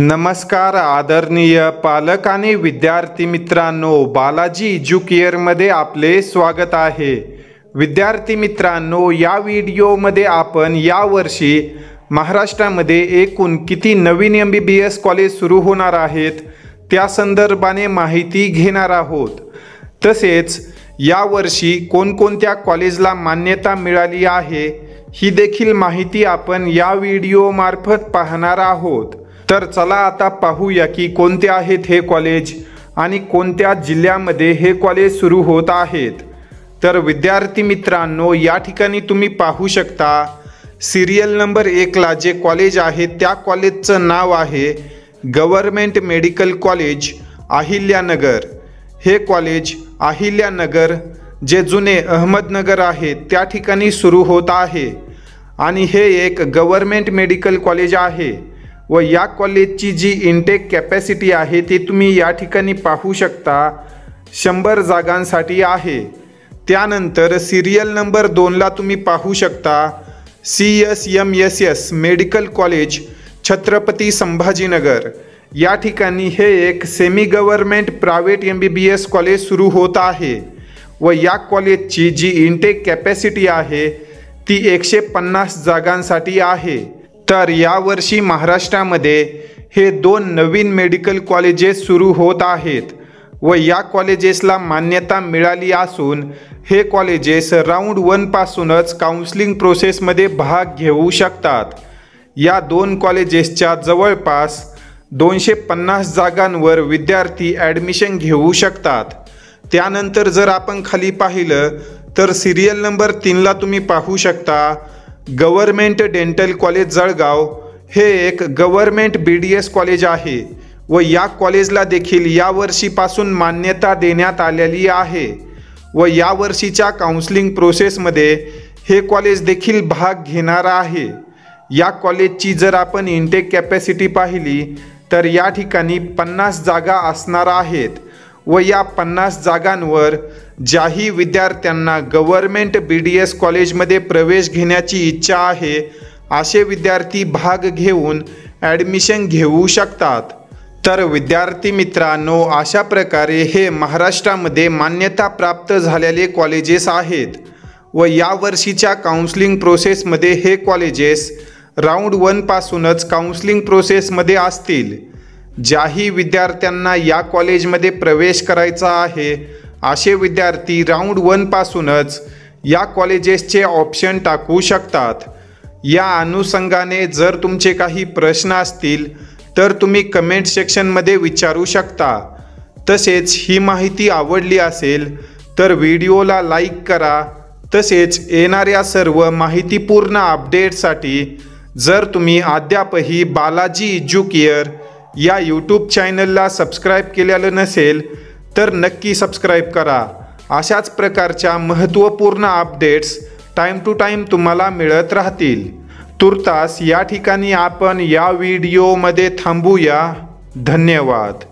नमस्कार आदरणीय पालक आणि विद्यार्थी मित्रांनो, बालाजी एज्युकेअरमध्ये आपले स्वागत आहे। विद्यार्थी मित्रांनो, या व्हिडिओमध्ये आपण यावर्षी महाराष्ट्रामध्ये एकूण किती नवीन MBBS कॉलेज सुरू होणार आहेत त्या संदर्भाने माहिती घेणार आहोत। तसेच यावर्षी कोणकोणत्या कॉलेजला मान्यता मिळाली आहे ही देखील माहिती आपण या व्हिडिओमार्फत पाहणार आहोत। तर चला आता पाहूया की कोणते आहेत हे कॉलेज आणि कोणत्या जिल्ह्यामध्ये हे कॉलेज सुरू होत आहेत। तर विद्यार्थी मित्रांनो, या ठिकाणी तुम्ही पाहू शकता सिरियल नंबर 1 ला जे कॉलेज आहे त्या कॉलेजचं नाव आहे गव्हर्नमेंट मेडिकल कॉलेज अहिल्यानगर। हे कॉलेज अहिल्यानगर जे जुने अहमदनगर आहे त्या ठिकाणी सुरू होत आहे आणि हे एक गव्हर्नमेंट मेडिकल कॉलेज आहे व या कॉलेजची जी इनटेक कॅपॅसिटी आहे ती तुम्ही या ठिकाणी पाहू शकता 100 जागांसाठी आहे। त्यानंतर सिरियल नंबर 2 ला तुम्ही पाहू शकता CSMSS medical college Chhatrapati Sambhajinagar. या ठिकाणी हे एक semi government private MBBS college सुरू होत आहे व या कॉलेजची जी इनटेक कॅपॅसिटी आहे ती 150 जागांसाठी आहे। तर यावर्षी महाराष्ट्रामध्ये हे 2 नवीन मेडिकल कॉलेजेस सुरू होत आहेत व या कॉलेजेसला मान्यता मिळाली असून हे कॉलेजेस राऊंड 1 पासूनच काउन्सिलिंग प्रोसेसमध्ये भाग घेऊ शकतात। या 2 कॉलेजेसच्या जवळपास 250 जागांवर विद्यार्थी ॲडमिशन घेऊ शकतात। त्यानंतर जर आपण खाली पाहिलं तर सिरियल नंबर 3 ला तुम्ही पाहू शकता गव्हर्नमेंट डेंटल कॉलेज जळगाव। हे एक गव्हर्नमेंट BDS कॉलेज आहे व या कॉलेजला देखील यावर्षीपासून मान्यता देण्यात आलेली आहे व यावर्षीच्या काउन्सिलिंग प्रोसेसमध्ये हे कॉलेज देखील भाग घेणार आहे। या कॉलेजची जर आपण इनटेक कॅपॅसिटी पाहिली तर या ठिकाणी 50 जागा असणार आहेत व या 50 जागांवर ज्याही विद्यार्थ्यांना गव्हर्नमेंट BDS कॉलेजमध्ये प्रवेश घेण्याची इच्छा आहे असे विद्यार्थी भाग घेऊन ॲडमिशन घेऊ शकतात। तर विद्यार्थी मित्रांनो, अशा प्रकारे हे महाराष्ट्रामध्ये मान्यता प्राप्त झालेले कॉलेजेस आहेत व यावर्षीच्या काउन्सिलिंग प्रोसेसमध्ये हे कॉलेजेस राऊंड 1 पासूनच काउन्सिलिंग प्रोसेसमध्ये असतील। ज्याही विद्यार्थ्यांना या कॉलेजमध्ये प्रवेश करायचा आहे असे विद्यार्थी राऊंड 1 पासूनच या कॉलेजेसचे ऑप्शन टाकू शकतात। या अनुषंगाने जर तुमचे काही प्रश्न असतील तर तुम्ही कमेंट सेक्शनमध्ये विचारू शकता। तसेच ही माहिती आवडली असेल तर व्हिडिओला लाईक करा। तसेच येणाऱ्या सर्व माहितीपूर्ण अपडेटसाठी जर तुम्ही अद्यापही बालाजी एज्युकेअर या यूट्यूब चॅनलला सबस्क्राईब केलेलं नसेल तर नक्की सबस्क्राईब करा। अशाच प्रकारच्या महत्त्वपूर्ण अपडेट्स टाईम टू टाईम तुम्हाला मिळत राहतील। तुर्तास या ठिकाणी आपण या व्हिडिओमध्ये थांबूया। धन्यवाद।